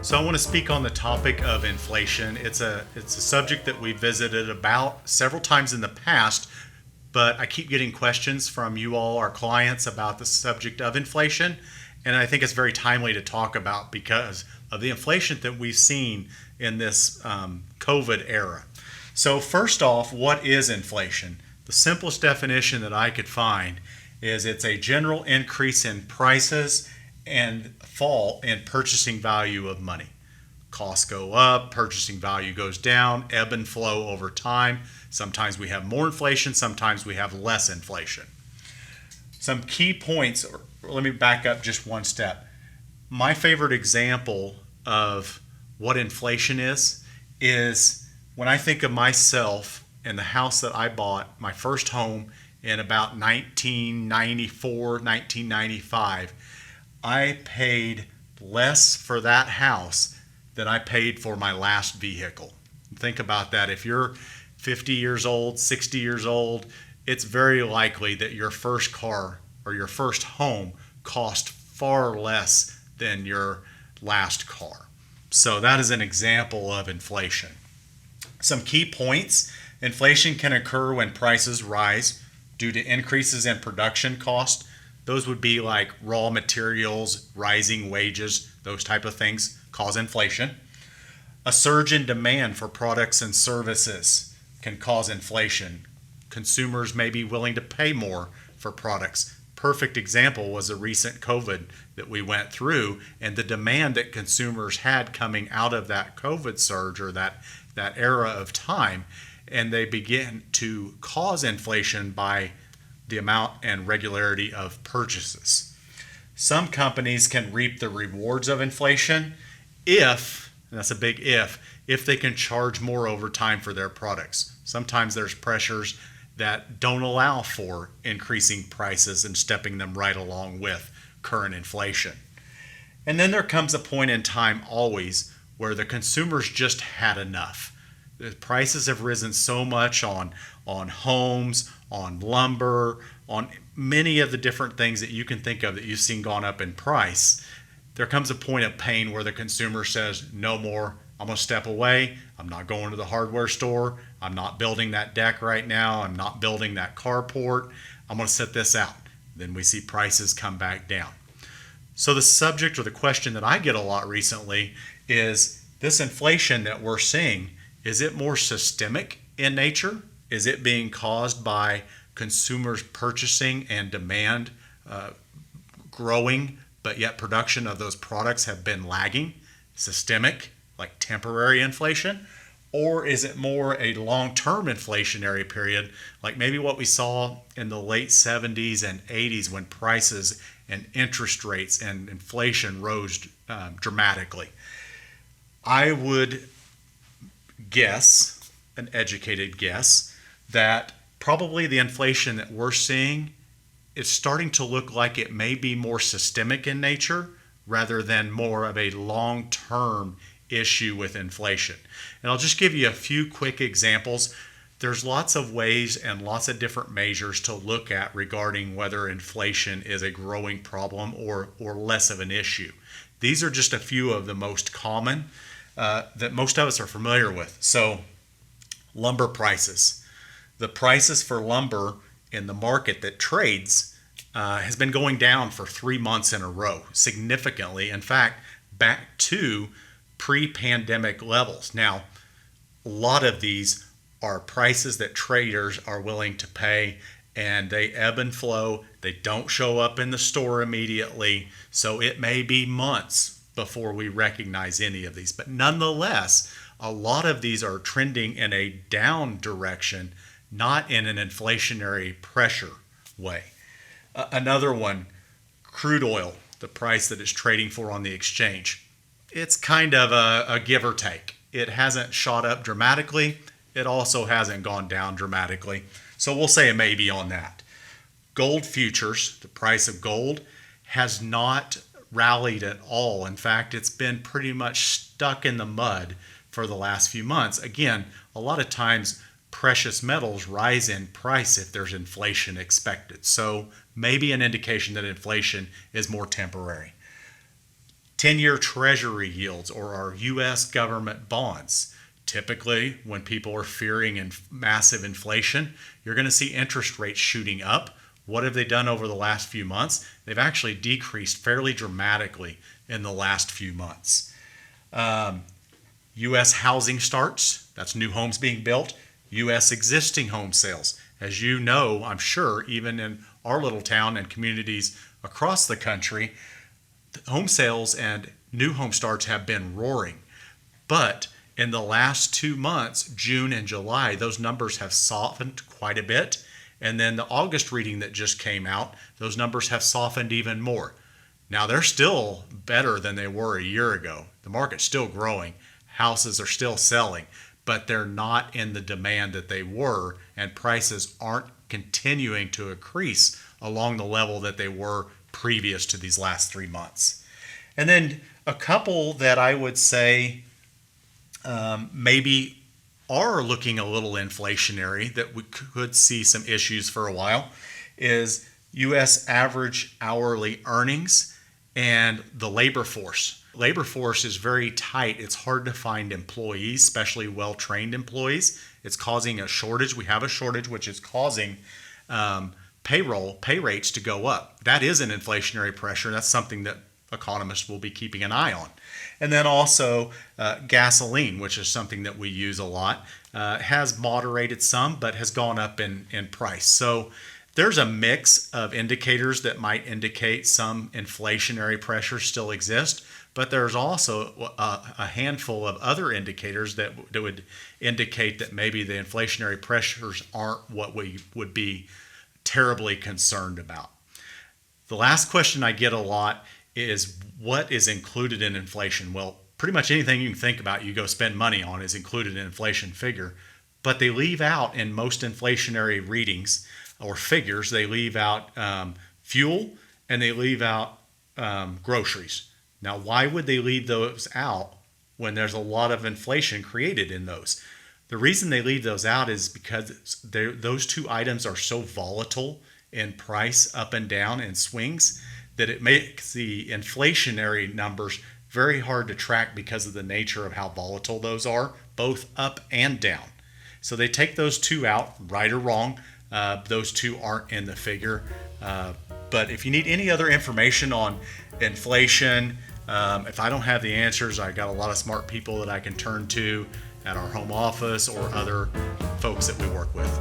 So I want to speak on the topic of inflation. It's a subject that we visited about several times in the past, but I keep getting questions from you all, our clients, about the subject of inflation, and I think it's very timely to talk about because of the inflation that we've seen in this COVID era. So first off, what is inflation? The simplest definition that I could find is it's a general increase in prices and fall in purchasing value of money. Costs go up, purchasing value goes down, ebb and flow over time. Sometimes we have more inflation, sometimes we have less inflation. Some key points, let me back up just one step. My favorite example of what inflation is when I think of myself and the house that I bought, my first home in about 1994, 1995, I paid less for that house than I paid for my last vehicle. Think about that. If you're 50 years old, 60 years old, it's very likely that your first car or your first home cost far less than your last car. So that is an example of inflation. Some key points. Inflation can occur when prices rise due to increases in production cost. Those would be like raw materials, rising wages, those type of things cause inflation. A surge in demand for products and services can cause inflation. Consumers may be willing to pay more for products. Perfect example was a recent COVID that we went through and the demand that consumers had coming out of that COVID surge or that era of time, and they begin to cause inflation by the amount and regularity of purchases. Some companies can reap the rewards of inflation if, and that's a big if they can charge more over time for their products. Sometimes there's pressures that don't allow for increasing prices and stepping them right along with current inflation. And then there comes a point in time always where the consumers just had enough. The prices have risen so much on homes, on lumber, on many of the different things that you can think of that you've seen gone up in price. There comes a point of pain where the consumer says, no more, I'm going to step away. I'm not going to the hardware store. I'm not building that deck right now. I'm not building that carport. I'm going to sit this out. Then we see prices come back down. So the subject or the question that I get a lot recently is this inflation that we're seeing, is it more systemic in nature? Is it being caused by consumers purchasing and demand growing, but yet production of those products have been lagging? Systemic, like temporary inflation? Or is it more a long-term inflationary period, like maybe what we saw in the late 70s and 80s when prices and interest rates and inflation rose dramatically? I would guess, an educated guess, that probably the inflation that we're seeing is starting to look like it may be more systemic in nature rather than more of a long-term issue with inflation. And I'll just give you a few quick examples. There's lots of ways and lots of different measures to look at regarding whether inflation is a growing problem or less of an issue. These are just a few of the most common that most of us are familiar with. So, lumber prices. The prices for lumber in the market that trades has been going down for 3 months in a row, significantly. In fact, back to pre-pandemic levels. Now, a lot of these are prices that traders are willing to pay, and they ebb and flow. They don't show up in the store immediately, so it may be months before we recognize any of these. But nonetheless, a lot of these are trending in a down direction, not in an inflationary pressure way. Another one, crude oil, the price that it's trading for on the exchange. It's kind of a give or take. It hasn't shot up dramatically. It also hasn't gone down dramatically. So we'll say a maybe on that. Gold futures, the price of gold, has not rallied at all. In fact, it's been pretty much stuck in the mud for the last few months. Again, a lot of times precious metals rise in price if there's inflation expected. So maybe an indication that inflation is more temporary. 10-year treasury yields or our U.S. government bonds. Typically, when people are fearing massive inflation, you're going to see interest rates shooting up. What have they done over the last few months? They've actually decreased fairly dramatically in the last few months. U.S. housing starts, that's new homes being built. U.S. existing home sales. As you know, I'm sure, even in our little town and communities across the country, home sales and new home starts have been roaring. But in the last 2 months, June and July, those numbers have softened quite a bit. And then the August reading that just came out, those numbers have softened even more. Now, they're still better than they were a year ago. The market's still growing. Houses are still selling, but they're not in the demand that they were, and prices aren't continuing to increase along the level that they were previous to these last 3 months. And then a couple that I would say maybe are looking a little inflationary that we could see some issues for a while is U.S. average hourly earnings and the labor force. Labor force is very tight. It's hard to find employees, especially well-trained employees. It's causing a shortage. We have a shortage, which is causing pay rates to go up. That is an inflationary pressure. That's something that economists will be keeping an eye on. And then also gasoline, which is something that we use a lot, has moderated some, but has gone up in price. So there's a mix of indicators that might indicate some inflationary pressures still exist, but there's also a handful of other indicators that would indicate that maybe the inflationary pressures aren't what we would be terribly concerned about. The last question I get a lot is what is included in inflation? Well, pretty much anything you can think about you go spend money on is included in inflation figure, but they leave out in most inflationary readings or figures, they leave out fuel and they leave out groceries. Now, why would they leave those out when there's a lot of inflation created in those? The reason they leave those out is because those two items are so volatile in price up and down and swings that it makes the inflationary numbers very hard to track because of the nature of how volatile those are, both up and down. So they take those two out, right or wrong. Those two aren't in the figure. But if you need any other information on inflation, if I don't have the answers, I got a lot of smart people that I can turn to at our home office or other folks that we work with.